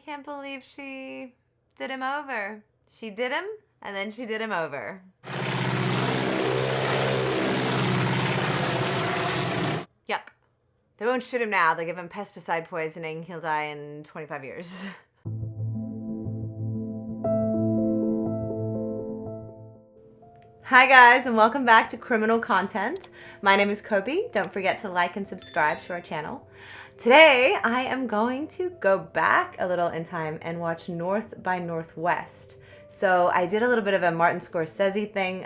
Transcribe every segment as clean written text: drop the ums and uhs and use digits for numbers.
can't believe she did him over. She did him, and then she did him over. Yuck. They won't shoot him now. They'll give him pesticide poisoning. He'll die in 25 years. Hi guys, and welcome back to Criminal Content. My name is Coby. Don't forget to like and subscribe to our channel. Today, I am going to go back a little in time and watch North by Northwest. So I did a little bit of a Martin Scorsese thing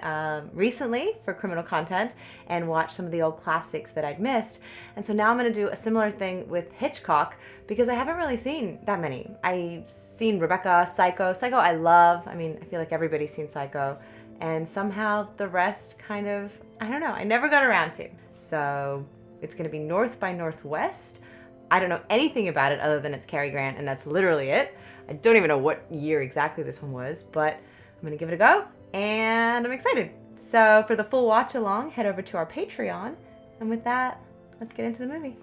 recently for Criminal Content and watched some of the old classics that I'd missed. And so now I'm going to do a similar thing with Hitchcock because I haven't really seen that many. I've seen Rebecca, Psycho. Psycho I love. I mean, I feel like everybody's seen Psycho. And somehow the rest kind of, I don't know, I never got around to. So it's going to be North by Northwest. I don't know anything about it other than it's Cary Grant, and that's literally it. I don't even know what year exactly this one was, but I'm going to give it a go, and I'm excited. So for the full watch along, head over to our Patreon, and with that, let's get into the movie.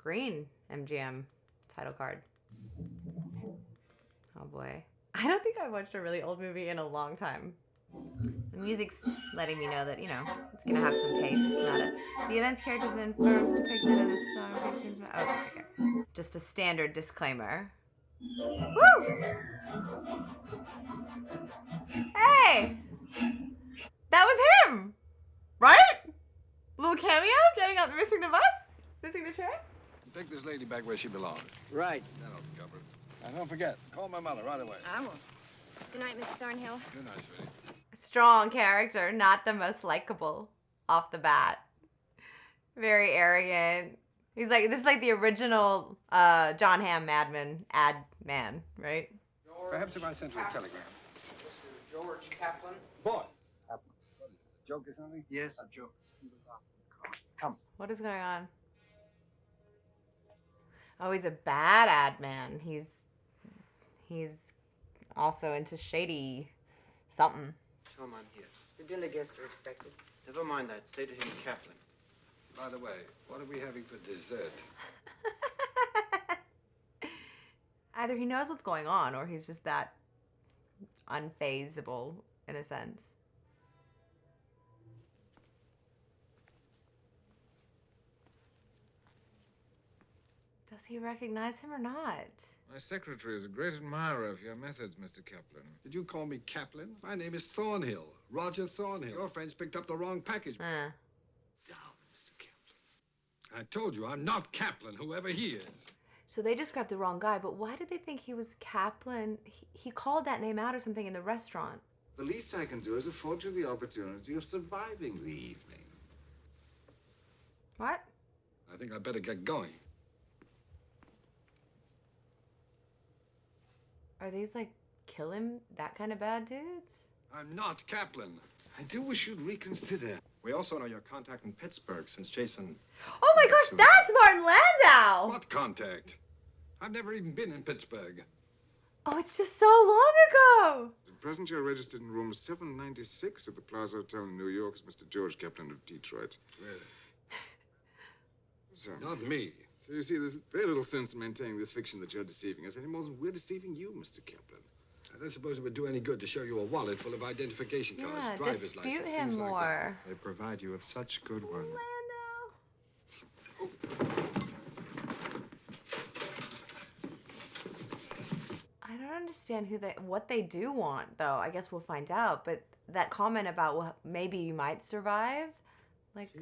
Green MGM title card. Oh boy. I don't think I've watched a really old movie in a long time. The music's letting me know that, you know, it's gonna have some pace. It's not a... The events, characters, and firms depicted in this film... Oh, okay. Just a standard disclaimer. Woo! Hey! That was him! Right? Little cameo? Getting out, missing the bus? Missing the train? Take this lady back where she belongs. Right. That'll cover it. And don't forget, call my mother right away. I will. Good night, Mr. Thornhill. Good night, sweetie. Strong character, not the most likable off the bat. Very arrogant. He's like, this is like the original John Hamm Madman ad man, right? Perhaps if I sent you a telegram. Mr. George Kaplan. Boy. Joke or something? Yes, a joke. Come. What is going on? Oh, he's a bad ad man. He's also into shady something. Tell him I'm here. The dinner guests are expected. Never mind that. Say to him, Kaplan. By the way, what are we having for dessert? Either he knows what's going on or he's just that unfazable in a sense. Does he recognize him or not? My secretary is a great admirer of your methods, Mr. Kaplan. Did you call me Kaplan? My name is Thornhill. Roger Thornhill. Your friends picked up the wrong package. Down, Mr. Kaplan. I told you, I'm not Kaplan, whoever he is. So they just grabbed the wrong guy, but why did they think he was Kaplan? He called that name out or something in the restaurant. The least I can do is afford you the opportunity of surviving the evening. What? I think I better get going. Are these like kill him, that kind of bad dudes? I'm not Kaplan. I do wish you'd reconsider. We also know your contact in Pittsburgh since Jason... Oh my gosh, that's Martin Landau! What contact? I've never even been in Pittsburgh. Oh, it's just so long ago! At present, you're registered in room 796 at the Plaza Hotel in New York as Mr. George Kaplan of Detroit. Really? So, Not me. so you see, there's very little sense in maintaining this fiction that you're deceiving us any more than we're deceiving you, Mr. Kaplan. I don't suppose it would do any good to show you a wallet full of identification cards, Yeah, driver's dispute license, him things like more. They provide you with such good ones. Landau. I don't understand what they do want, though. I guess we'll find out. But that comment about, well, maybe you might survive, like.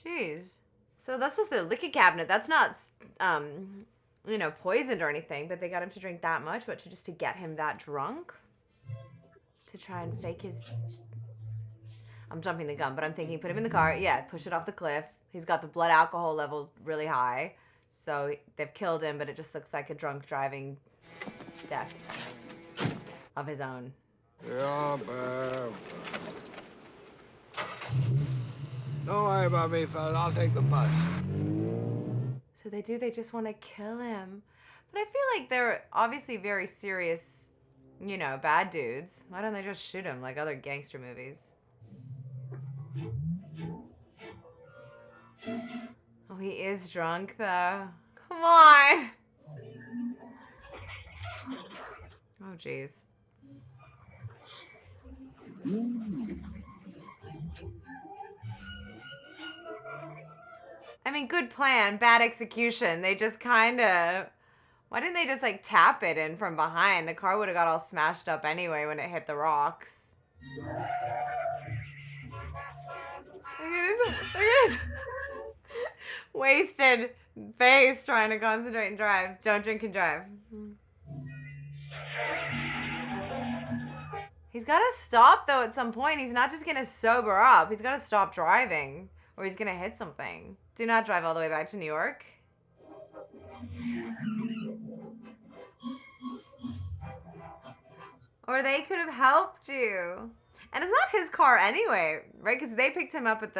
Jeez. So that's just the liquor cabinet. That's not, you know, poisoned or anything. But they got him to drink that much, but just to get him that drunk, to try and fake his. I'm jumping the gun, but I'm thinking put him in the car. Yeah, push it off the cliff. He's got the blood alcohol level really high. So they've killed him, but it just looks like a drunk driving death of his own. Yeah, don't worry about me, fella. I'll take the bus. So So they do, they just want to kill him. But I feel like they're obviously very serious, you know, bad dudes. Why don't they just shoot him like other gangster movies? Oh, he is drunk though. Come on. Oh, jeez. I mean, good plan, bad execution. They just kind of... Why didn't they just, like, tap it in from behind? The car would have got all smashed up anyway when it hit the rocks. Look at his wasted face trying to concentrate and drive. Don't drink and drive. He's got to stop, though, at some point. He's not just going to sober up. He's got to stop driving, or he's going to hit something. Do not drive all the way back to New York. Or they could have helped you. And it's not his car anyway, right? Because they picked him up at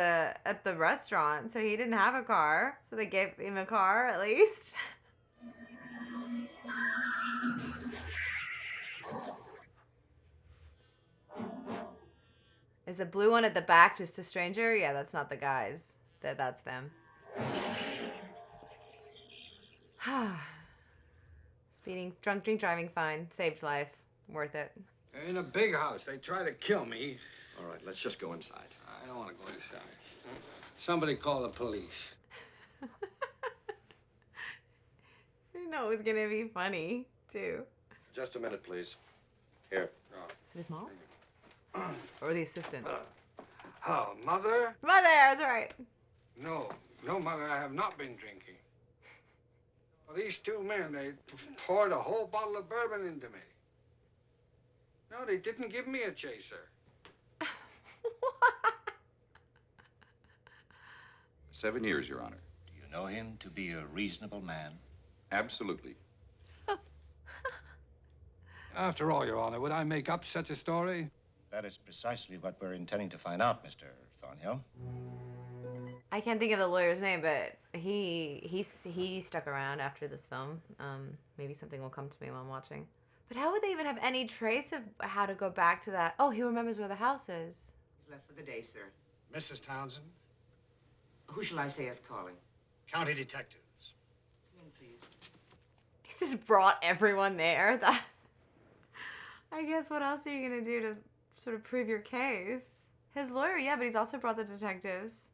the restaurant, so he didn't have a car. So they gave him a car, at least. Is the blue one at the back just a stranger? Yeah, that's not the guys. That's them. Speeding, drunk driving, fine. Saved life. Worth it. In a big house. They try to kill me. All right, let's just go inside. I don't want to go inside. Somebody call the police. I know it was gonna be funny, too. Just a minute, please. Here. Is it his mom? Or the assistant? Oh, Mother? Mother, that's right. No, Mother, I have not been drinking. Well, these two men, they poured a whole bottle of bourbon into me. No, they didn't give me a chaser. 7 years, Your Honor. Do you know him to be a reasonable man? Absolutely. After all, Your Honor, would I make up such a story? That is precisely what we're intending to find out, Mr. Thornhill. I can't think of the lawyer's name, but he stuck around after this film. Maybe something will come to me while I'm watching. But how would they even have any trace of how to go back to that? Oh, he remembers where the house is. He's left for the day, sir. Mrs. Townsend, Who shall I say is calling? county detectives. Come in, please. He's just brought everyone there. That, I guess what else are you going to do to sort of prove your case? His lawyer, yeah, but he's also brought the detectives.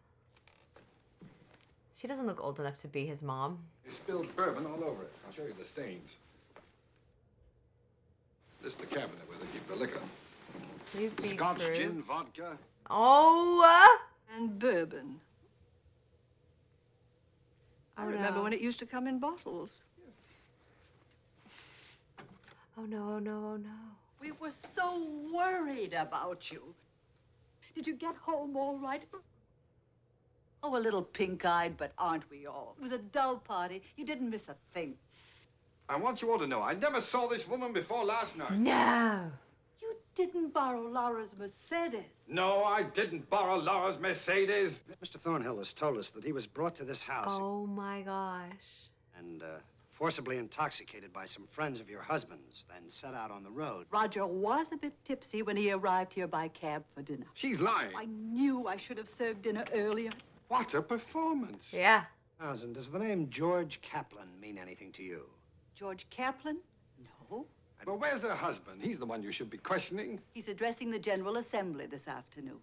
She doesn't look old enough to be his mom. They spilled bourbon all over it. I'll show you the stains. This is the cabinet where they keep the liquor. Please be Scotch, true. gin, vodka. Oh! And bourbon. I Oh, remember no. when it used to come in bottles. Oh, no, oh, no, oh, no. We were so worried about you. Did you get home all right? Oh, a little pink-eyed, but aren't we all? It was a dull party. You didn't miss a thing. I want you all to know, I never saw this woman before last night. No! You didn't borrow Laura's Mercedes. No, I didn't borrow Laura's Mercedes. Mr. Thornhill has told us that he was brought to this house Oh, my gosh. and forcibly intoxicated by some friends of your husband's, then set out on the road. Roger was a bit tipsy when he arrived here by cab for dinner. She's lying. I knew I should have served dinner earlier. What a performance. Yeah. Townsend, does the name George Kaplan mean anything to you? George Kaplan? No. Well, where's her husband? He's the one you should be questioning. He's addressing the General Assembly this afternoon.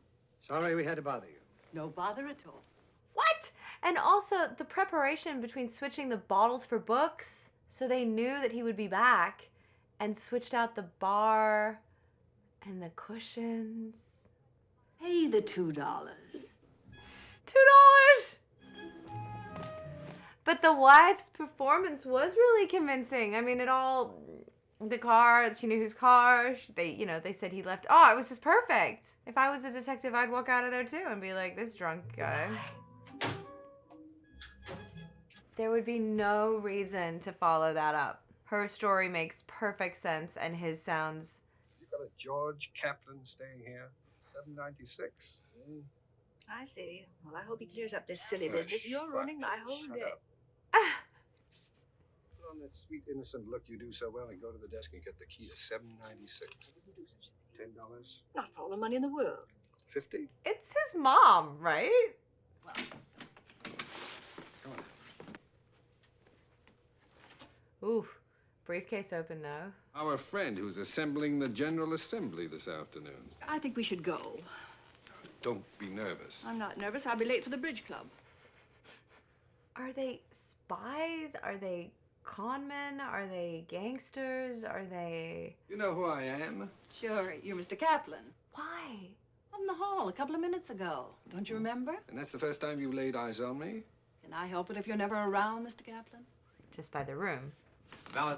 Sorry we had to bother you. No bother at all. What? And also the preparation between switching the bottles for books so they knew that he would be back and switched out the bar and the cushions. Pay the $2. $2! But the wife's performance was really convincing. I mean, the car, she knew whose car, they said he left. Oh, it was just perfect. If I was a detective, I'd walk out of there too and be like, this drunk guy. There would be no reason to follow that up. Her story makes perfect sense and his sounds... You got a George Kaplan staying here? 796. I see. Well, I hope he clears up this silly business. You're ruining my whole Shut day. up. on that sweet, innocent look you do so well and go to the desk and get the key to 796. $10? Not for all the money in the world. 50? It's his mom, right? Well, Come on. Ooh, briefcase open though. Our friend who's assembling the General Assembly this afternoon. I think we should go. Don't be nervous. I'm not nervous. I'll be late for the bridge club. Are they spies? Are they con men? Are they gangsters? Are they... You know who I am? Sure, you're Mr. Kaplan. Why? From the hall a couple of minutes ago. Don't you remember? And that's the first time you've laid eyes on me? Can I help it if you're never around, Mr. Kaplan? Just by the room. Valet.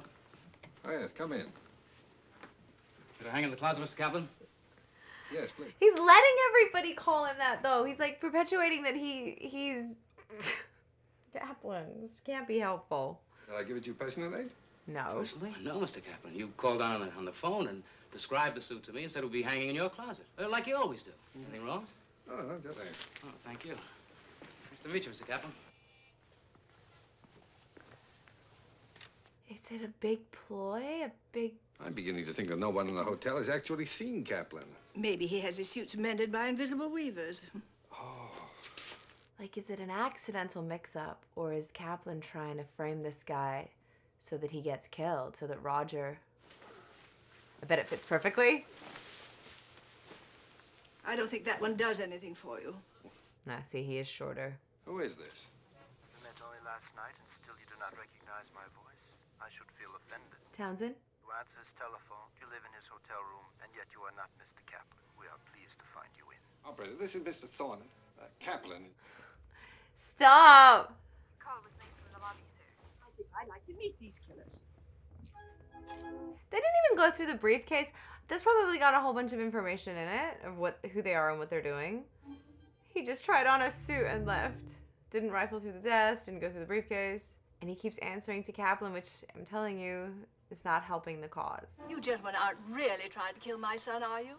Oh, yes, come in. Should I hang in the closet, Mr. Kaplan? Yes, please. He's letting everybody call him that though. He's like perpetuating that he's... Kaplan. This can't be helpful. Shall I give it to you personally? No. Personally? No, Mr. Kaplan. You called down on the phone and described the suit to me and said it would be hanging in your closet, like you always do. Anything wrong? Oh, no, just thanks. Oh, thank you. Nice to meet you, Mr. Kaplan. Is it a big ploy? A big... I'm beginning to think that no one in the hotel has actually seen Kaplan. Maybe he has his suits mended by invisible weavers. Oh. Like, is it an accidental mix-up? Or is Kaplan trying to frame this guy so that he gets killed? So that Roger... I bet it fits perfectly. I don't think that one does anything for you. Nah, see, he is shorter. Who is this? We met only last night and still you do not recognize my voice. I should feel offended. Townsend? You answer his telephone, you live in his hotel room, and yet you are not Mr. Kaplan. We are pleased to find you in. Operator, this is Mr. Thornhill. Kaplan. Stop! Call was made from the lobby, sir. I think I'd like to meet these killers. They didn't even go through the briefcase. This probably got a whole bunch of information in it of who they are and what they're doing. He just tried on a suit and left. Didn't rifle through the desk, didn't go through the briefcase. And he keeps answering to Kaplan, which I'm telling you is not helping the cause. You gentlemen aren't really trying to kill my son, are you?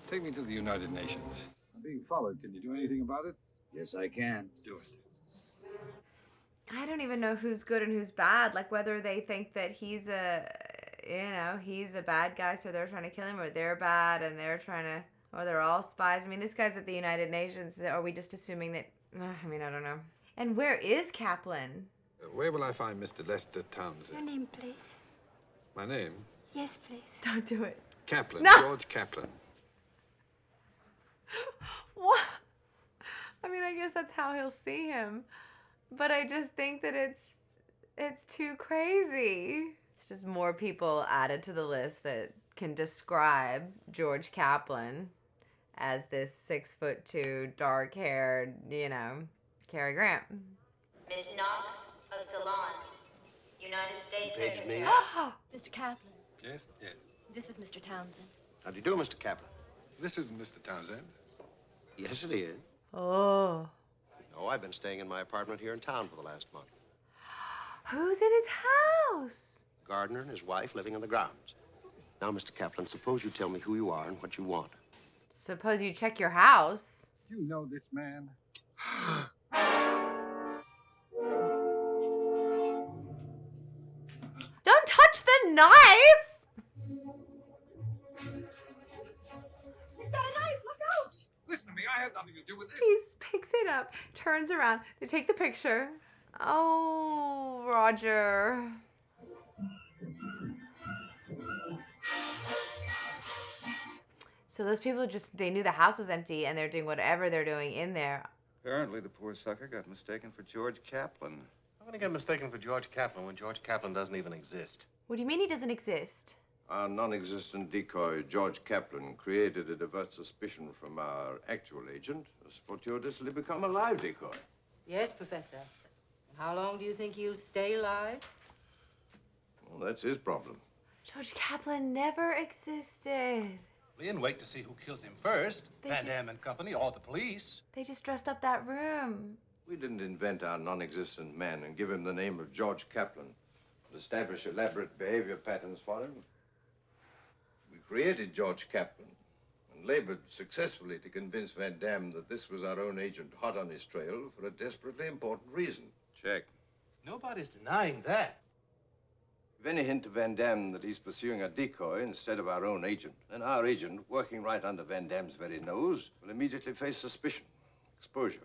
Take me to the United Nations. I'm being followed. Can you do anything about it? Yes, I can. Do it. I don't even know who's good and who's bad. Like whether they think that he's he's a bad guy, so they're trying to kill him, or they're bad and they're trying to, or they're all spies. I mean, this guy's at the United Nations. Are we just assuming that? I mean, I don't know. And where is Kaplan? Where will I find Mr. Lester Townsend? Your name, please. My name? Yes, please. Don't do it. Kaplan. No. George Kaplan. What? I mean, I guess that's how he'll see him. But I just think that it's too crazy. It's just more people added to the list that can describe George Kaplan as this 6'2", dark-haired, Cary Grant. Miss Knox of Ceylon, United States Page Secretary. me. Mr. Kaplan, Yes? Yes. this is Mr. Townsend. How do you do, Mr. Kaplan? This isn't Mr. Townsend. Yes, it is. Oh. No, I've been staying in my apartment here in town for the last month. Who's in his house? Gardner and his wife living in the grounds. Now, Mr. Kaplan, suppose you tell me who you are and what you want. Suppose you check your house. You know this man? Don't touch the knife! He's got a knife! Look out! Listen to me. I had nothing to do with this. He picks it up, turns around. They take the picture. Oh, Roger. So those people they knew the house was empty and they're doing whatever they're doing in there. Apparently, the poor sucker got mistaken for George Kaplan. I'm gonna get mistaken for George Kaplan when George Kaplan doesn't even exist. What do you mean he doesn't exist? Our non-existent decoy, George Kaplan, created to divert suspicion from our actual agent, has fortuitously become a live decoy. Yes, Professor. How long do you think he'll stay alive? Well, that's his problem. George Kaplan never existed. We didn't wait to see who kills him first. They Van just- Dam and Company or the police. They just dressed up that room. We didn't invent our non-existent man and give him the name of George Kaplan and establish elaborate behavior patterns for him. We created George Kaplan, and and labored successfully to convince Van Damme that this was our own agent hot on his trail for a desperately important reason. Check. Nobody's denying that. If any hint to Van Damme that he's pursuing a decoy instead of our own agent, then our agent, working right under Van Damme's very nose, will immediately face suspicion, exposure,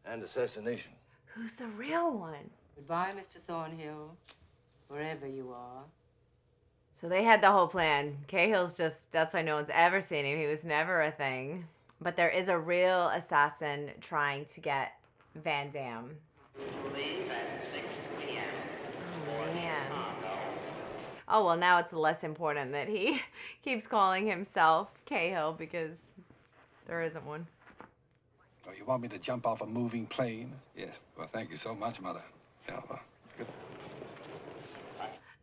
and assassination. Who's the real one? Goodbye, Mr. Thornhill, wherever you are. So they had the whole plan. Cahill's just, that's why no one's ever seen him. He was never a thing. But there is a real assassin trying to get Van Damme. Leave at 6 p.m. Oh, man. Oh, well, now it's less important that he keeps calling himself Cahill because there isn't one. Oh, you want me to jump off a moving plane? Yes. Well, thank you so much, Mother. Yeah, well, good.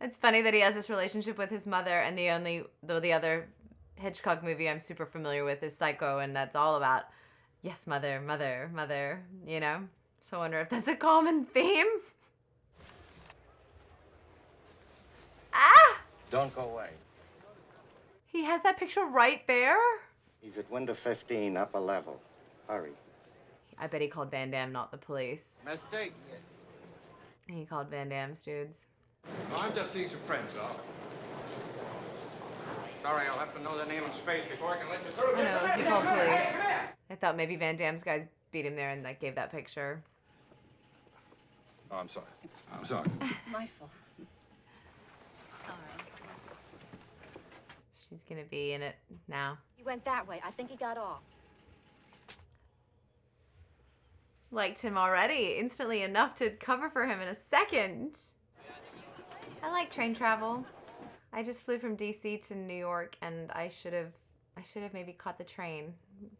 It's funny that he has this relationship with his mother, and the other Hitchcock movie I'm super familiar with is Psycho, and that's all about, yes, mother, mother, mother, you know? So I wonder if that's a common theme. Ah! Don't go away. He has that picture right there? He's at window 15, upper level. Hurry. I bet he called Van Damme, not the police. Mistake. He called Van Damme's dudes. Oh, I'm just seeing some friends, though. Sorry, I'll have to know the name and space before I can let you through. I know, he called police. I thought maybe Van Damme's guys beat him there and like gave that picture. Oh, I'm sorry. I'm sorry. My fault. Sorry. She's gonna be in it now. He went that way. I think he got off. Liked him already, instantly enough to cover for him in a second. I like train travel. I just flew from DC to New York, and I should have maybe caught the train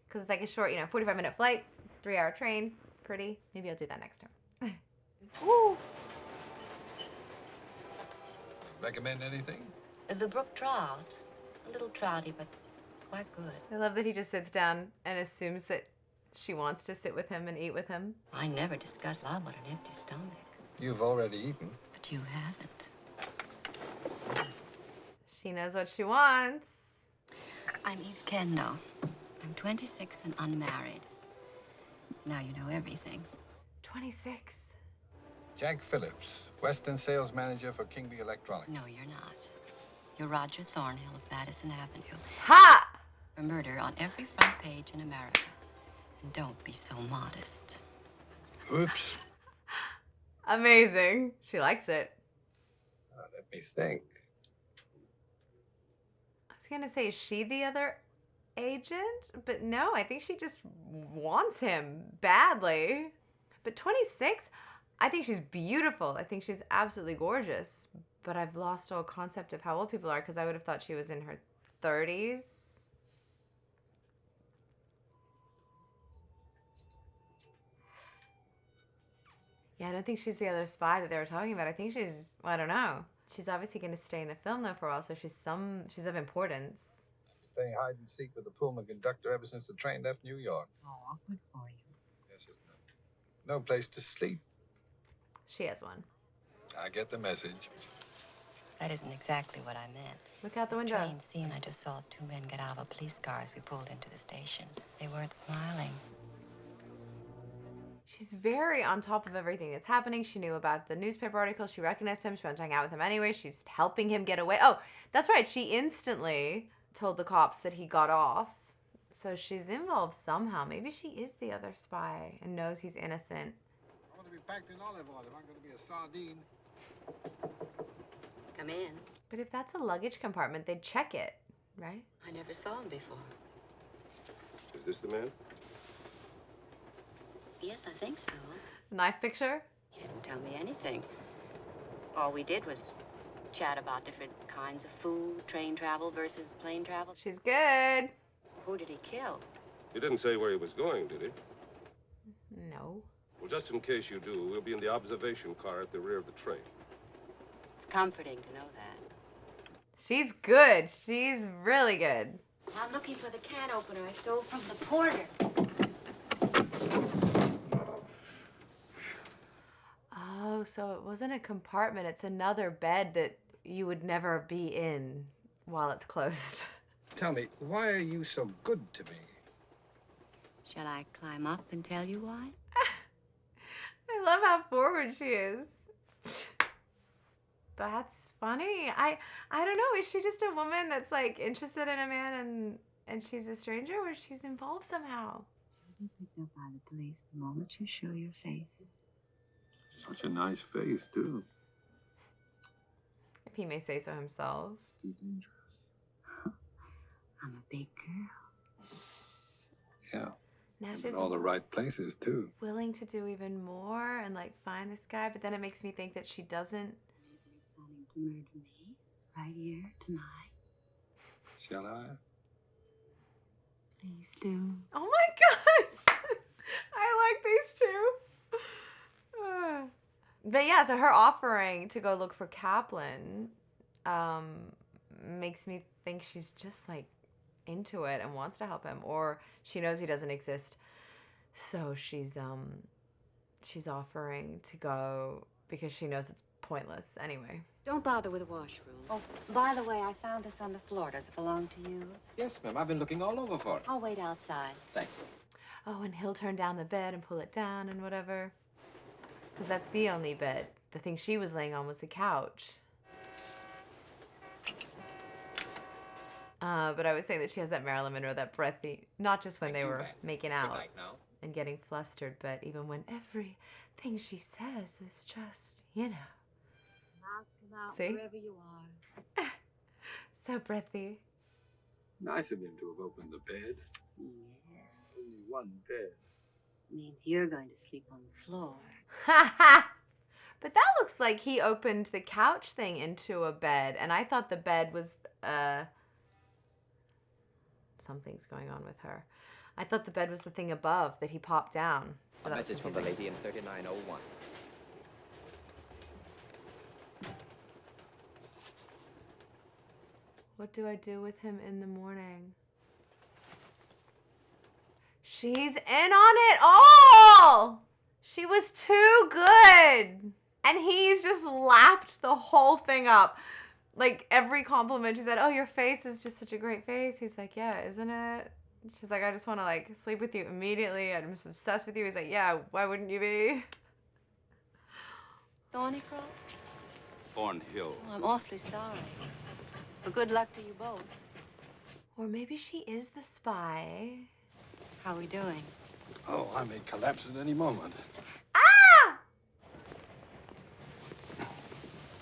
because it's like a short, 45-minute flight, 3-hour train, pretty. Maybe I'll do that next time. Woo! Recommend anything? The brook trout. A little trouty, but quite good. I love that he just sits down and assumes that she wants to sit with him and eat with him. I never discuss love on an empty stomach. You've already eaten. But you haven't. She knows what she wants. I'm Eve Kendall. I'm 26 and unmarried. Now you know everything. 26. Jack Phillips, Western sales manager for Kingby Electronics. No, you're not. You're Roger Thornhill of Madison Avenue. Ha! For murder on every front page in America. And don't be so modest. Oops. Amazing. She likes it. Let me think. I was gonna say, is she the other agent? But no, I think she just wants him badly. But 26? I think she's beautiful. I think she's absolutely gorgeous. But I've lost all concept of how old people are because I would have thought she was in her 30s. Yeah, I don't think she's the other spy that they were talking about. I think she's, well, I don't know. She's obviously going to stay in the film, though, for a while, so she's of importance. Playing hide and seek with the Pullman conductor ever since the train left New York. Oh, good for you. Yes, isn't it? No place to sleep. She has one. I get the message. That isn't exactly what I meant. Look out the This window. train scene, I just saw 2 men get out of a police car as we pulled into the station. They weren't smiling. She's very on top of everything that's happening. She knew about the newspaper article. She recognized him. She wanted to hang out with him anyway. She's helping him get away. Oh, that's right. She instantly told the cops that he got off. So she's involved somehow. Maybe she is the other spy and knows he's innocent. I want to be packed in olive oil if I'm going to be a sardine. Come in. But if that's a luggage compartment, they'd check it, right? I never saw him before. Is this the man? Yes, I think so. Knife picture? He didn't tell me anything. All we did was chat about different kinds of food, train travel versus plane travel. She's good. Who did he kill? He didn't say where he was going, did he? No. Well, just in case you do, we'll be in the observation car at the rear of the train. It's comforting to know that. She's good. She's really good. I'm looking for the can opener I stole from the porter. Oh, so it wasn't a compartment. It's another bed that you would never be in while it's closed. Tell me, why are you so good to me? Shall I climb up and tell you why? I love how forward she is. That's funny. I don't know. Is she just a woman that's like interested in a man and she's a stranger, or she's involved somehow? You'll be picked up by the police the moment you show your face. Such a nice face, too. If he may say so himself. Too dangerous. I'm a big girl. Yeah. Now And she's in all the right places, too. willing to do even more and like find this guy, but then it makes me think that she doesn't. Maybe you're planning to murder me right here tonight. Shall I? Please do. Oh my gosh! I like these two. But yeah, so her offering to go look for Kaplan makes me think she's just like into it and wants to help him, or she knows he doesn't exist, so she's offering to go because she knows it's pointless anyway. Don't bother with the washroom. Oh, by the way, I found this on the floor. Does it belong to you? Yes, ma'am. I've been looking all over for it. I'll wait outside. Thank you. Oh, and he'll turn down the bed and pull it down and whatever, because that's the only bed. The thing she was laying on was the couch. But I was saying that she has that Marilyn Monroe, that breathy, not just when they were making out and getting flustered, but even when everything she says is just, you know. Come out See? wherever you are. So breathy. Nice of him to have opened the bed. Yes. Only one bed. Means you're going to sleep on the floor. Ha ha! But that looks like he opened the couch thing into a bed, and I thought the bed was, something's going on with her. I thought the bed was the thing above that he popped down. So A that's message from the confusing. lady in 3901. What do I do with him in the morning? She's in on it all! She was too good! And he's just lapped the whole thing up. Like, every compliment, she said, oh, your face is just such a great face. He's like, yeah, isn't it? She's like, I just want to, like, sleep with you immediately. I'm just obsessed with you. He's like, yeah, why wouldn't you be? Thornycroft? Thornhill. Oh, I'm awfully sorry. But good luck to you both. Or maybe she is the spy. How are we doing? Oh, I may collapse at any moment. Ah!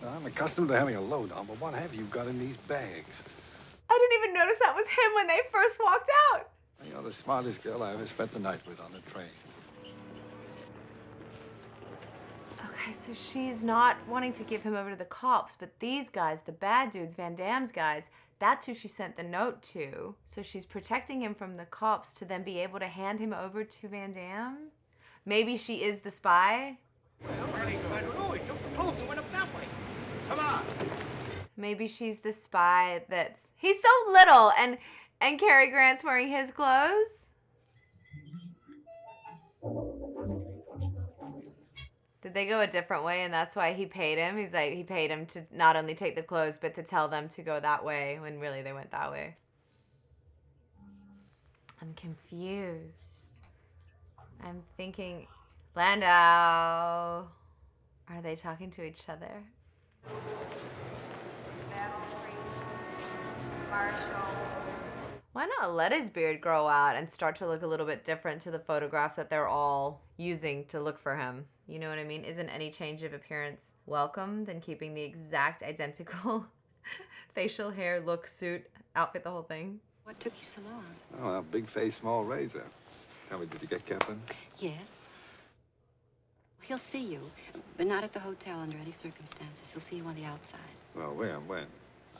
Now, I'm accustomed to having a load on, but what have you got in these bags? I didn't even notice that was him when they first walked out. You're the smartest girl I ever spent the night with on the train. Okay, so she's not wanting to give him over to the cops, but these guys, the bad dudes, Van Damme's guys, that's who she sent the note to. So she's protecting him from the cops to then be able to hand him over to Van Damme? Maybe she is the spy? Come on! Maybe she's the spy that's... He's so little, and Cary Grant's wearing his clothes? Did they go a different way, and that's why he paid him? He's like, he paid him to not only take the clothes, but to tell them to go that way, when really they went that way. I'm confused. I'm thinking, Landau. Are they talking to each other? Why not let his beard grow out and start to look a little bit different to the photograph that they're all using to look for him? You know what I mean? Isn't any change of appearance welcome than keeping the exact identical facial hair, look, suit, outfit, the whole thing? What took you so long? Oh, a big face, small razor. Tell me, did you get Kaplan? Yes. He'll see you, but not at the hotel under any circumstances. He'll see you on the outside. Well, where? When?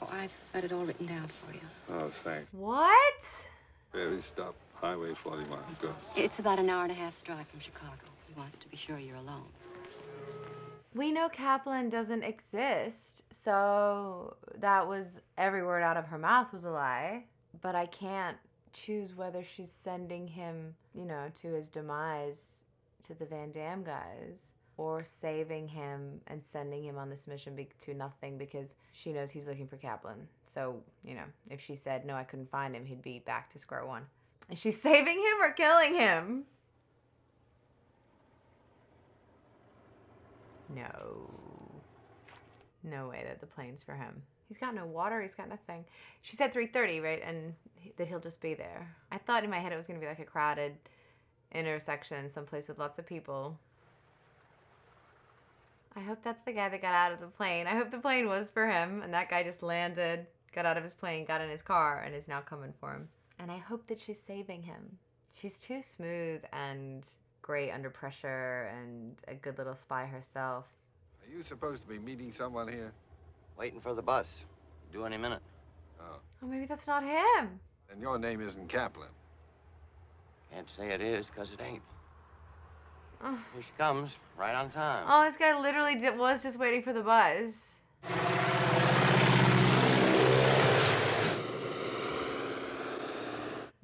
Oh, I've got it all written down for you. Oh, thanks. What? Ferry stop, Highway 41. Good. It's about an hour and a half drive from Chicago. He wants to be sure you're alone. We know Kaplan doesn't exist, so that was every word out of her mouth was a lie. But I can't choose whether she's sending him, you know, to his demise to the Van Damme guys, or saving him and sending him on this mission to nothing because she knows he's looking for Kaplan. So, you know, if she said, no, I couldn't find him, he'd be back to square one. Is she saving him or killing him? No. No way that the plane's for him. He's got no water. He's got nothing. She said 3:30, right? And that he'll just be there. I thought in my head it was going to be like a crowded intersection, someplace with lots of people. I hope that's the guy that got out of the plane. I hope the plane was for him, and that guy just landed, got out of his plane, got in his car, and is now coming for him. And I hope that she's saving him. She's too smooth and great under pressure and a good little spy herself. Are you supposed to be meeting someone here? Waiting for the bus. Due any minute. Oh. Oh, maybe that's not him. And your name isn't Kaplan. Can't say it is, because it ain't. Oh. Here she comes, right on time. Oh, this guy literally was just waiting for the bus.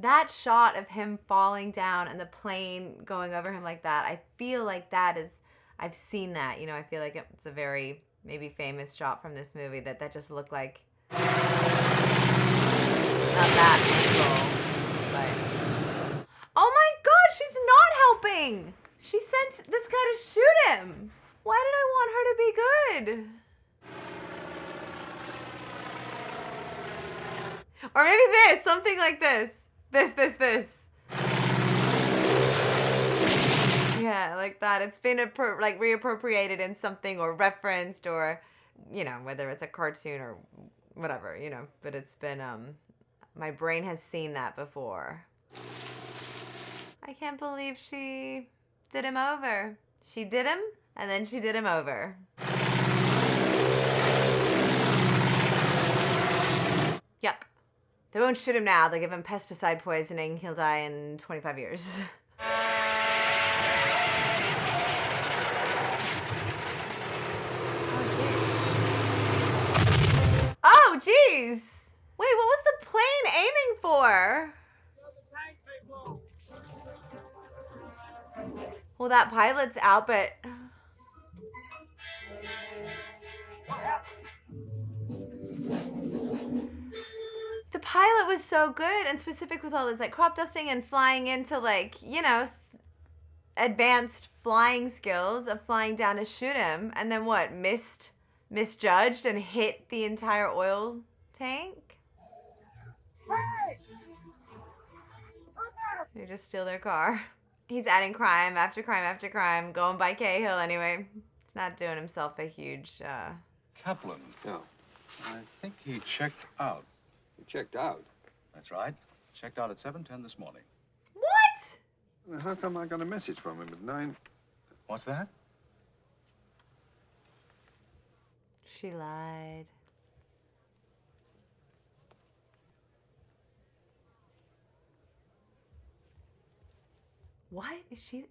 That shot of him falling down and the plane going over him like that, I feel like that is, I've seen that. You know, I feel like it's a very maybe famous shot from this movie that just looked like not that angle, but oh my God, she's not helping. She sent this guy to shoot him. Why did I want her to be good? Or maybe this, something like this. This. Yeah, like that. It's been like reappropriated in something or referenced or, you know, whether it's a cartoon or whatever, you know. But it's been, my brain has seen that before. I can't believe she did him over. She did him, and then she did him over. Yuck. They won't shoot him now. They'll give him pesticide poisoning. He'll die in 25 years. Oh, jeez. Wait, what was the plane aiming for? Well, that pilot's out, but... The pilot was so good and specific with all this, like, crop dusting and flying into, like, you know, advanced flying skills of flying down to shoot him. And then what? Misjudged and hit the entire oil tank? They just steal their car. He's adding crime after crime after crime, going by Cahill anyway. He's not doing himself a huge, Kaplan. No. I think he checked out. He checked out? That's right. Checked out at 7:10 this morning. What? Well, how come I got a message from him at 9? What's that? She lied. What? Is she...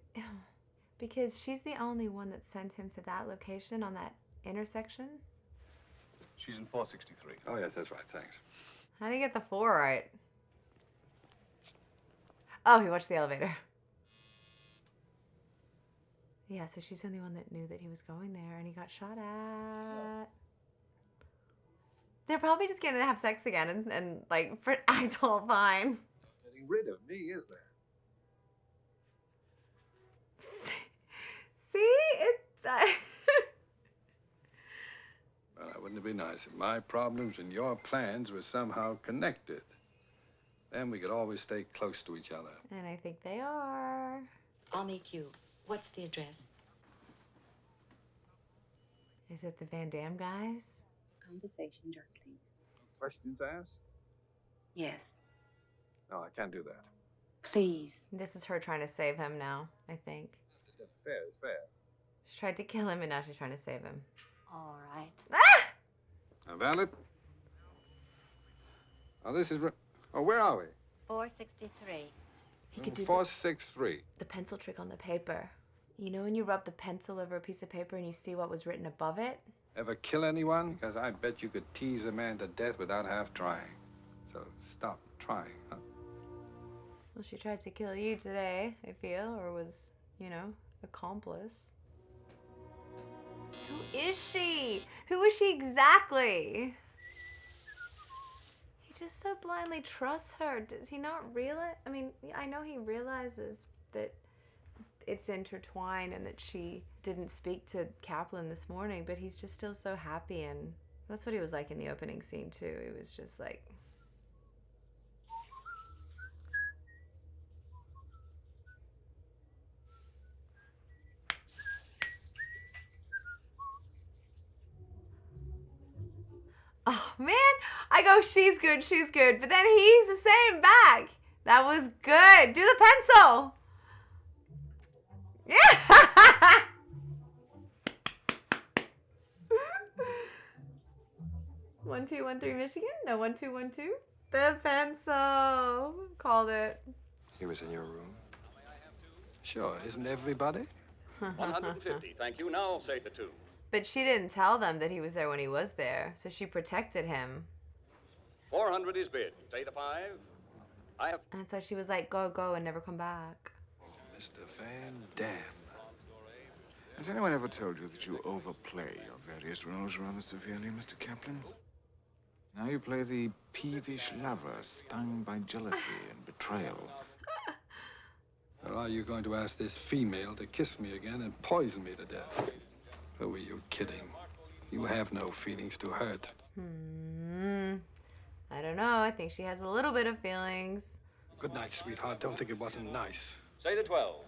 Because she's the only one that sent him to that location on that intersection? She's in 463. Oh, yes, that's right. Thanks. How do you get the 4 right? Oh, he watched the elevator. Yeah, so she's the only one that knew that he was going there and he got shot at. They're probably just gonna have sex again and like, act all fine. Getting rid of me, is there? See? It's... Well, wouldn't it be nice if my problems and your plans were somehow connected? Then we could always stay close to each other. And I think they are. I'll meet you. What's the address? Is it the Van Damme guys? Conversation, Justine. Questions asked? Yes. No, I can't do that. Please. This is her trying to save him now, I think. Fair is fair. She tried to kill him and now she's trying to save him. All right. Ah! Now, Valid? Oh, this is... Oh, where are we? 463. He could do 463. the pencil trick on the paper. You know when you rub the pencil over a piece of paper and you see what was written above it? Ever kill anyone? Because I bet you could tease a man to death without half trying. So stop trying, huh? Well, she tried to kill you today, I feel, or was, you know, accomplice. Who is she? Who is she exactly? He just so blindly trusts her. Does he not realize? I mean, I know he realizes that it's intertwined and that she didn't speak to Kaplan this morning, but he's just still so happy, and that's what he was like in the opening scene too. He was just like... Oh man, I go, she's good, but then he's the same back. That was good. Do the pencil. Yeah. 1213 Michigan? No, 1212. The pencil. Called it. He was in your room? Sure, isn't everybody? 150, thank you. Now say the two. But she didn't tell them that he was there when he was there, so she protected him. 400 is bid. Say the 5. I have... And so she was like, go, go, and never come back. Mr. Van Damme. Has anyone ever told you that you overplay your various roles rather severely, Mr. Kaplan? Now you play the peevish lover, stung by jealousy and betrayal. Or are you going to ask this female to kiss me again and poison me to death? Who are you kidding? You have no feelings to hurt. I don't know. I think she has a little bit of feelings. Good night, sweetheart. Don't think it wasn't nice. Say the 12.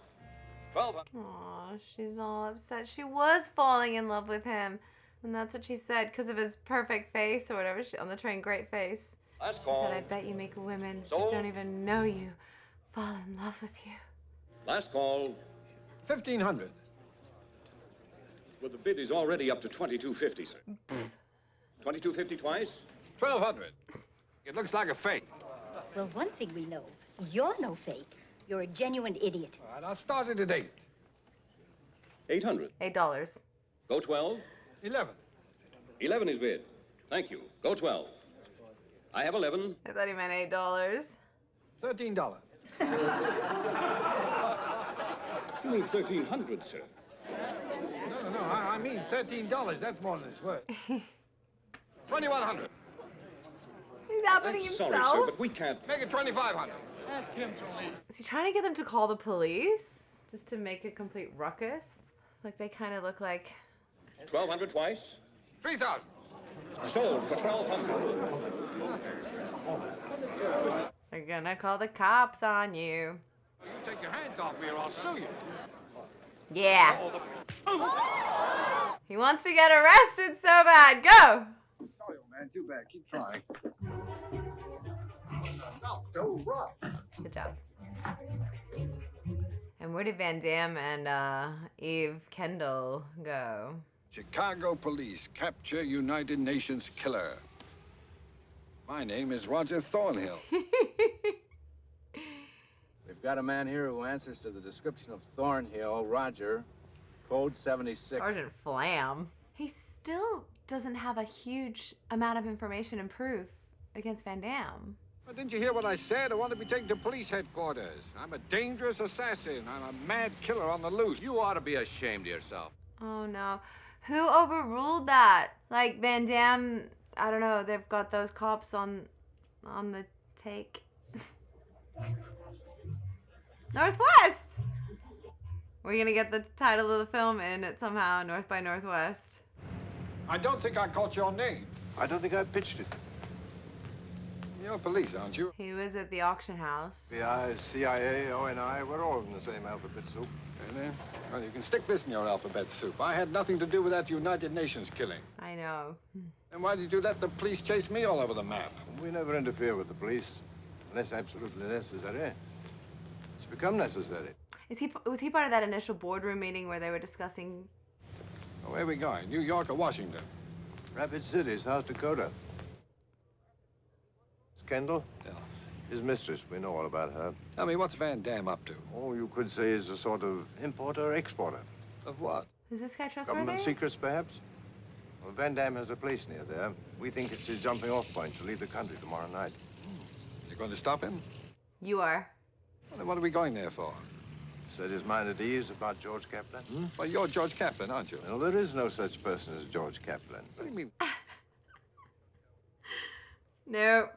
1200. Aw, she's all upset. She was falling in love with him. And that's what she said, because of his perfect face or whatever. On the train, great face. Last She call. said, I bet you make women Sold. that don't even know you fall in love with you. Last call. 1,500. Well, the bid is already up to 2250, sir. 2250 twice? 1,200. It looks like a fake. Well, one thing we know, you're no fake. You're a genuine idiot. All right, I'll start it at 8. 800. $8. Go 12. 11. 11 is bid. Thank you. Go 12. I have 11. I thought he meant $8. $13. You mean 1,300, sir? No, I mean $13. That's more than it's worth. 2,100. He's outbidding I'm himself. sorry, sir, but we can't. Make it 2,500. Ask him to leave. Is he trying to get them to call the police? Just to make a complete ruckus? Like they kind of look like... 1,200 twice? 3,000. Sold for 1,200. They're gonna call the cops on you. You take your hands off me or I'll sue you. Yeah. He wants to get arrested so bad. Go! Sorry, old man. Too bad. Keep trying. Not so rough. Good job. And where did Van Damme and Eve Kendall go? Chicago police capture United Nations killer. My name is Roger Thornhill. We've got a man here who answers to the description of Thornhill, Roger, code 76. Sergeant Flam. He still doesn't have a huge amount of information and proof against Van Damme. Well, didn't you hear what I said? I want to be taken to police headquarters. I'm a dangerous assassin. I'm a mad killer on the loose. You ought to be ashamed of yourself. Oh no. Who overruled that? Like Van Damme, I don't know, they've got those cops on the take. Northwest! We're gonna get the title of the film in it somehow, North by Northwest. I don't think I caught your name. I don't think I pitched it. You're police, aren't you? He was at the auction house. FBI, CIA, ONI, we're all in the same alphabet soup. Really? Well, you can stick this in your alphabet soup. I had nothing to do with that United Nations killing. I know. And why did you let the police chase me all over the map? We never interfere with the police unless absolutely necessary. It's become necessary. Was he part of that initial boardroom meeting where they were discussing... Oh, where are we going? New York or Washington? Rapid City, South Dakota. It's Kendall? Yeah. His mistress. We know all about her. Tell me, what's Van Damme up to? Oh, you could say he's a sort of importer-exporter. Of what? Is this guy trustworthy? Government secrets, perhaps? Well, Van Damme has a place near there. We think it's his jumping-off point to leave the country tomorrow night. You going to stop him? You are. Well, then what are we going there for? Set his mind at ease about George Kaplan? Hmm? Well, you're George Kaplan, aren't you? Well, there is no such person as George Kaplan. What do you mean? Nope.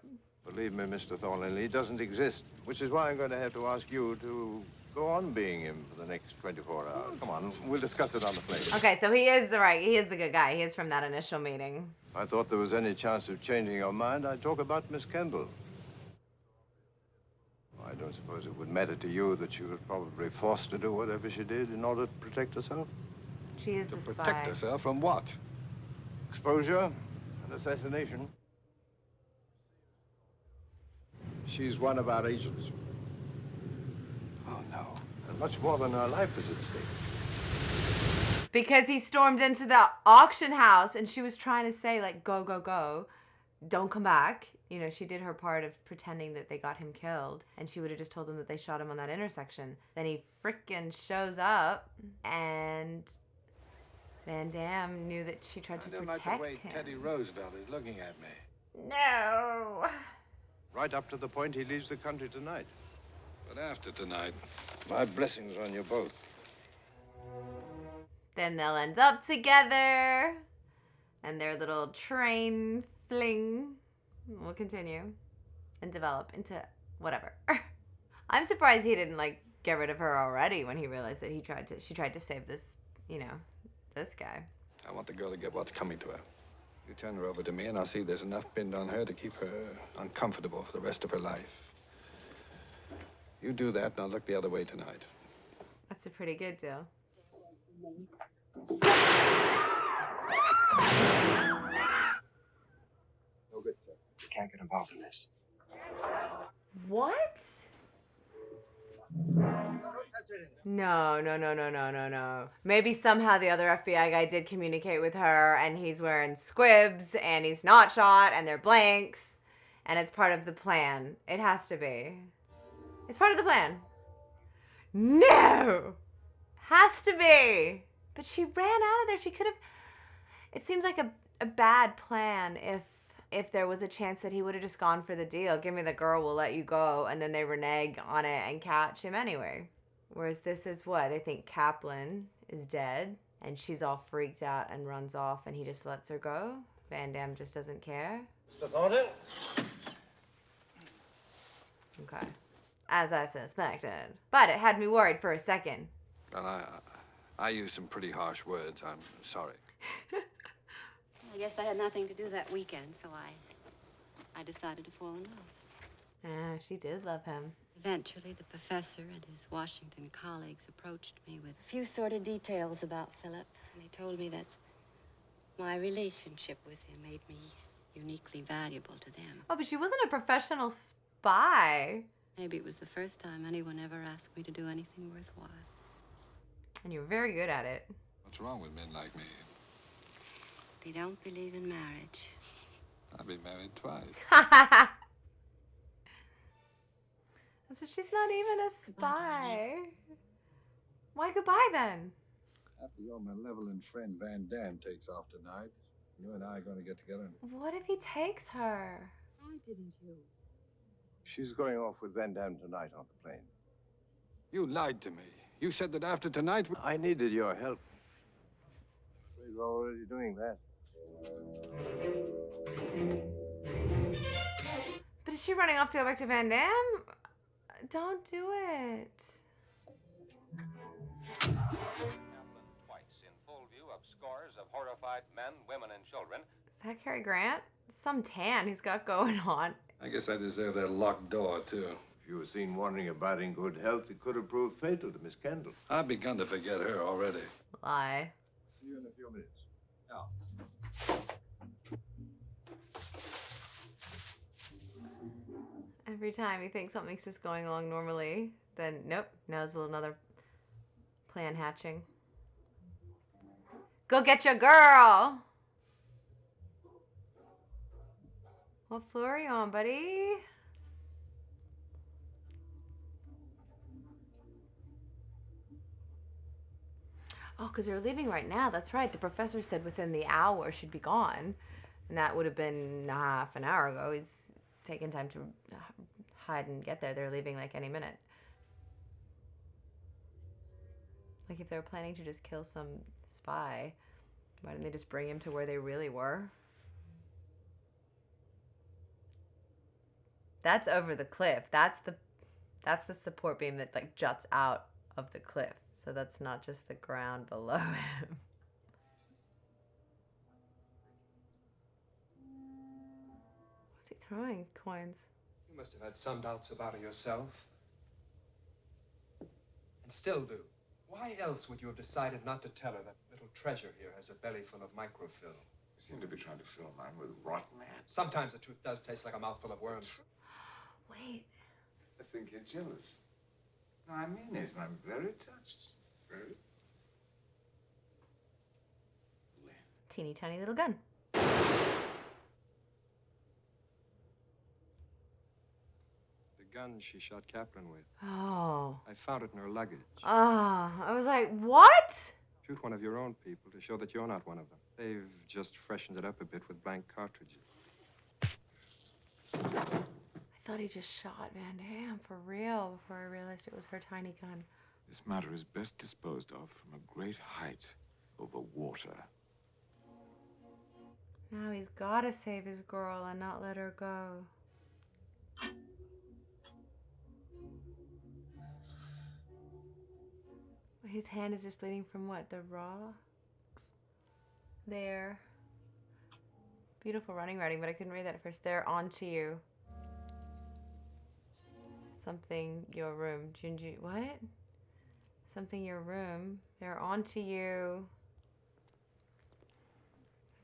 Believe me, Mr. Thornhill, he doesn't exist, which is why I'm going to have to ask you to go on being him for the next 24 hours. Come on, we'll discuss it on the plane. Okay, so he is the good guy. He is from that initial meeting. If I thought there was any chance of changing your mind, I'd talk about Miss Kendall. I don't suppose it would matter to you that she was probably forced to do whatever she did in order to protect herself? She is the spy. Protect herself from what? Exposure and assassination. She's one of our agents. Oh, no. And much more than her life is at stake. Because he stormed into the auction house and she was trying to say, like, go, go, go. Don't come back. You know, she did her part of pretending that they got him killed. And she would have just told them that they shot him on that intersection. Then he frickin' shows up and Van Damme knew that she tried to protect him. I don't like the way him. Teddy Roosevelt is looking at me. No. Right up to the point he leaves the country tonight. But after tonight... My blessings on you both. Then they'll end up together. And their little train fling will continue and develop into whatever. I'm surprised he didn't, like, get rid of her already when he realized that she tried to save this, you know, this guy. I want the girl to get what's coming to her. You turn her over to me and I'll see there's enough pinned on her to keep her uncomfortable for the rest of her life. You do that and I'll look the other way tonight. That's a pretty good deal. No good, sir. You can't get involved in this. What? No. Maybe somehow the other FBI guy did communicate with her and he's wearing squibs and he's not shot and they're blanks and it's part of the plan. It has to be. It's part of the plan. No! Has to be. But she ran out of there. She could have... It seems like a bad plan if there was a chance that he would have just gone for the deal. Give me the girl, we'll let you go. And then they renege on it and catch him anyway. Whereas this is what? They think Kaplan is dead. And she's all freaked out and runs off. And he just lets her go. Van Damme just doesn't care. Mr. Thornhill? Okay. As I suspected. But it had me worried for a second. Well, I used some pretty harsh words. I'm sorry. I guess I had nothing to do that weekend, so I decided to fall in love. Ah, she did love him. Eventually, the professor and his Washington colleagues approached me with a few sort of details about Philip, and they told me that my relationship with him made me uniquely valuable to them. Oh, but she wasn't a professional spy. Maybe it was the first time anyone ever asked me to do anything worthwhile. And you were very good at it. What's wrong with men like me? They don't believe in marriage. I've been married twice. So she's not even a spy. Why goodbye then? After your malevolent friend Van Damme takes off tonight, you and I are going to get together. What if he takes her? Why didn't you? She's going off with Van Damme tonight on the plane. You lied to me. You said that after tonight... I needed your help. We're already doing that. But is she running off to go back to Van Damme? Don't do it. Twice in full view of scores of horrified men, women, and children. Is that Cary Grant? Some tan he's got going on. I guess I deserve that locked door, too. If you were seen wandering about in good health, it could have proved fatal to Miss Kendall. I've begun to forget her already. Lie. See you in a few minutes. Yeah. Every time you think something's just going along normally, then nope, now there's another plan hatching. Go get your girl! What floor are you on, buddy? Oh, because they're leaving right now. That's right. The professor said within the hour she'd be gone. And that would have been half an hour ago. He's taking time to hide and get there. They're leaving like any minute. Like, if they were planning to just kill some spy, why didn't they just bring him to where they really were? That's over the cliff. That's the support beam that, like, juts out of the cliff. So that's not just the ground below him. What's he throwing? Coins. You must have had some doubts about her yourself. And still do. Why else would you have decided not to tell her that little treasure here has a belly full of microfilm? You seem to be trying to fill mine with rotten air. Sometimes the truth does taste like a mouthful of worms. Wait. I think you're jealous. No, I mean it. I'm very touched. Very. Teeny tiny little gun. The gun she shot Kaplan with. Oh. I found it in her luggage. Oh, I was like, what? Shoot one of your own people to show that you're not one of them. They've just freshened it up a bit with blank cartridges. I thought he just shot Van Damme for real before I realized it was her tiny gun. This matter is best disposed of from a great height over water. Now he's gotta save his girl and not let her go. His hand is just bleeding from what? The raw? There. Beautiful running writing, but I couldn't read that at first. They're onto you. Something your room. Junju. What? Something your room. They're onto you.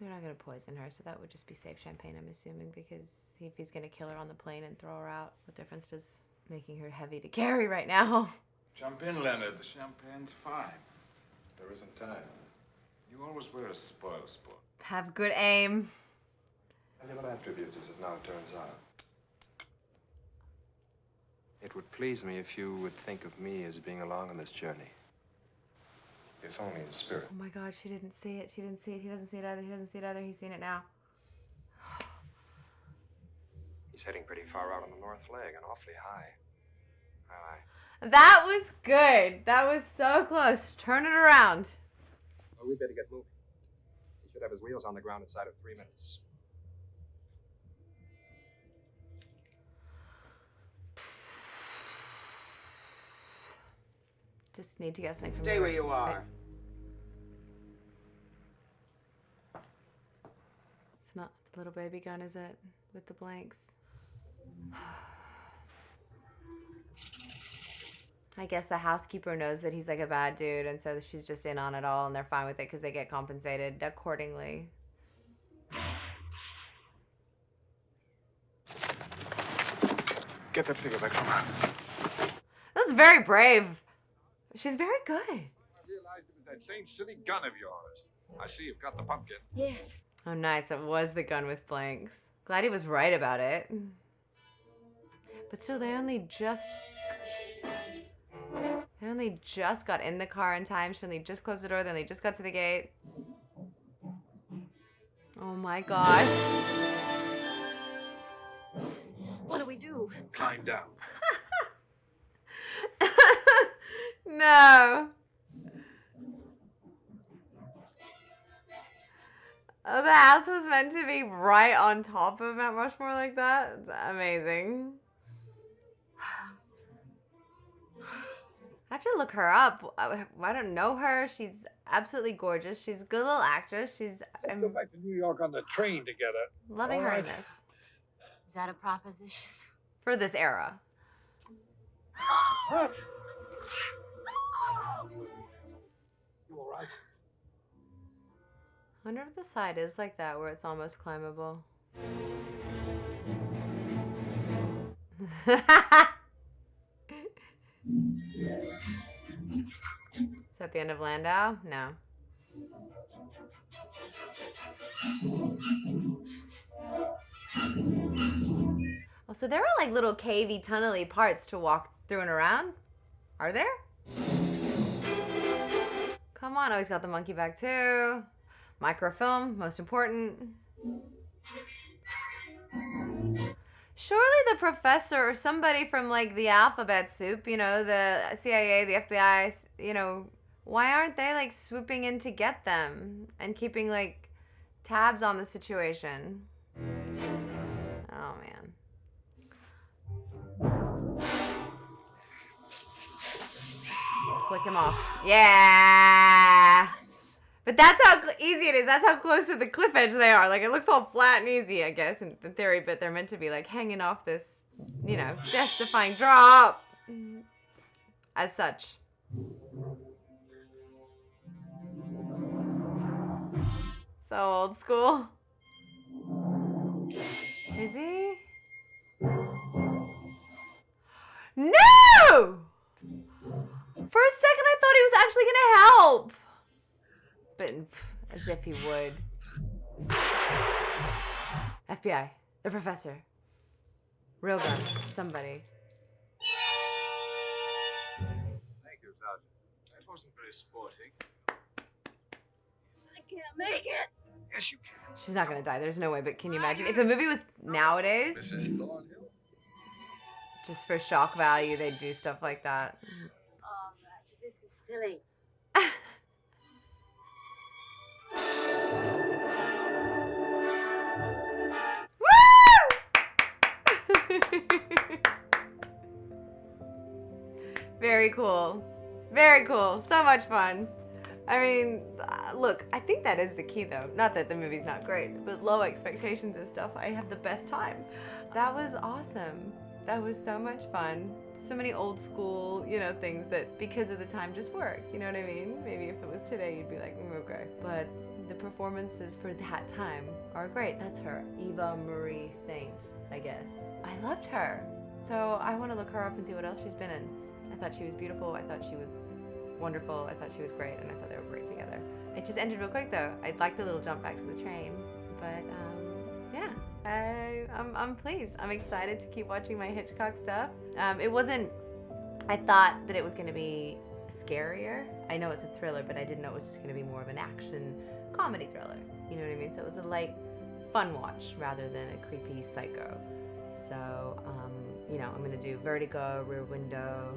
They're not going to poison her, so that would just be safe champagne, I'm assuming, because if he's going to kill her on the plane and throw her out, what difference does making her heavy to carry right now? Jump in, Leonard. The champagne's fine. There isn't time. You always were a spoil sport. Have good aim. Valuable attributes, as it now turns out. It would please me if you would think of me as being along on this journey. If only in spirit. Oh my God, she didn't see it. She didn't see it. He doesn't see it either. He doesn't see it either. He's seen it now. He's heading pretty far out on the north leg and awfully high. Aye. That was good. That was so close. Turn it around. Well, we better get moving. He should have his wheels on the ground inside of 3 minutes. Just need to get something from Stay the where room. you are. It's not the little baby gun, is it? With the blanks. I guess the housekeeper knows that he's like a bad dude, and so she's just in on it all, and they're fine with it because they get compensated accordingly. Get that figure back from her. That's very brave. She's very good. I realized it was that same silly gun of yours. I see you've got the pumpkin. Yes. Oh, nice. It was the gun with blanks. Glad he was right about it. But still, they only just got in the car in time. So they just closed the door. Then they just got to the gate. Oh my gosh. What do we do? Climb down. No. Oh, the house was meant to be right on top of Mount Rushmore like that? It's amazing. I have to look her up. I don't know her. She's absolutely gorgeous. She's a good little actress. Let's go back to New York on the train together. Loving All her in right. this. Is that a proposition? For this era. You all right? I wonder if the side is like that, where it's almost climbable. Is that the end of Landau? No. Oh, so there are like little cavey, tunnely parts to walk through and around? Are there? Come on. Oh, he's got the monkey bag too. Microfilm, most important. Surely the professor or somebody from like the alphabet soup, you know, the CIA, the FBI, you know, Why aren't they like swooping in to get them and keeping like tabs on the situation? Oh man. Flick him off. Yeah. But that's how easy it is. That's how close to the cliff edge they are. Like, it looks all flat and easy, I guess, in theory, but they're meant to be, like, hanging off this, you know, death-defying drop. As such. So old school. Is he? No! For a second, I thought he was actually gonna help. But as if he would. FBI, the professor. Real gun, somebody. Thank you, Sergeant. That wasn't very sporting. I can't make it. Yes, you can. She's not gonna die. There's no way. But can you imagine if the movie was nowadays? This is Thornhill. Just for shock value, they'd do stuff like that. Oh, Roger, this is silly. Very cool. Very cool. So much fun. I mean, look, I think that is the key though. Not that the movie's not great, but low expectations of stuff. I have the best time. That was awesome. That was so much fun. So many old school, you know, things that because of the time just work. You know what I mean? Maybe if it was today, you'd be like, okay. But the performances for that time are great. That's her, Eva Marie Saint, I guess. I loved her. So I want to look her up and see what else she's been in. I thought she was beautiful. I thought she was wonderful. I thought she was great, and I thought they were great together. It just ended real quick though. I'd like the little jump back to the train, but yeah, I'm pleased. I'm excited to keep watching my Hitchcock stuff. It wasn't. I thought that it was going to be scarier. I know it's a thriller, but I didn't know it was just going to be more of an action comedy thriller. You know what I mean? So it was a light, fun watch rather than a creepy psycho. So you know, I'm gonna do Vertigo, Rear Window,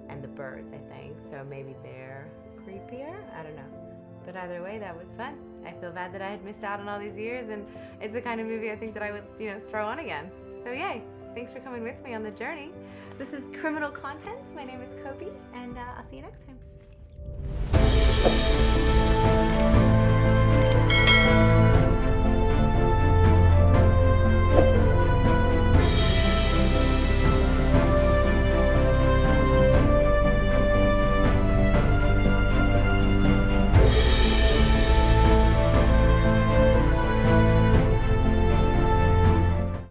and The Birds, I think. So maybe they're creepier? I don't know. But either way, that was fun. I feel bad that I had missed out on all these years, and it's the kind of movie I think that I would, you know, throw on again. So yay. Thanks for coming with me on the journey. This is Criminal Content. My name is Coby, and I'll see you next time.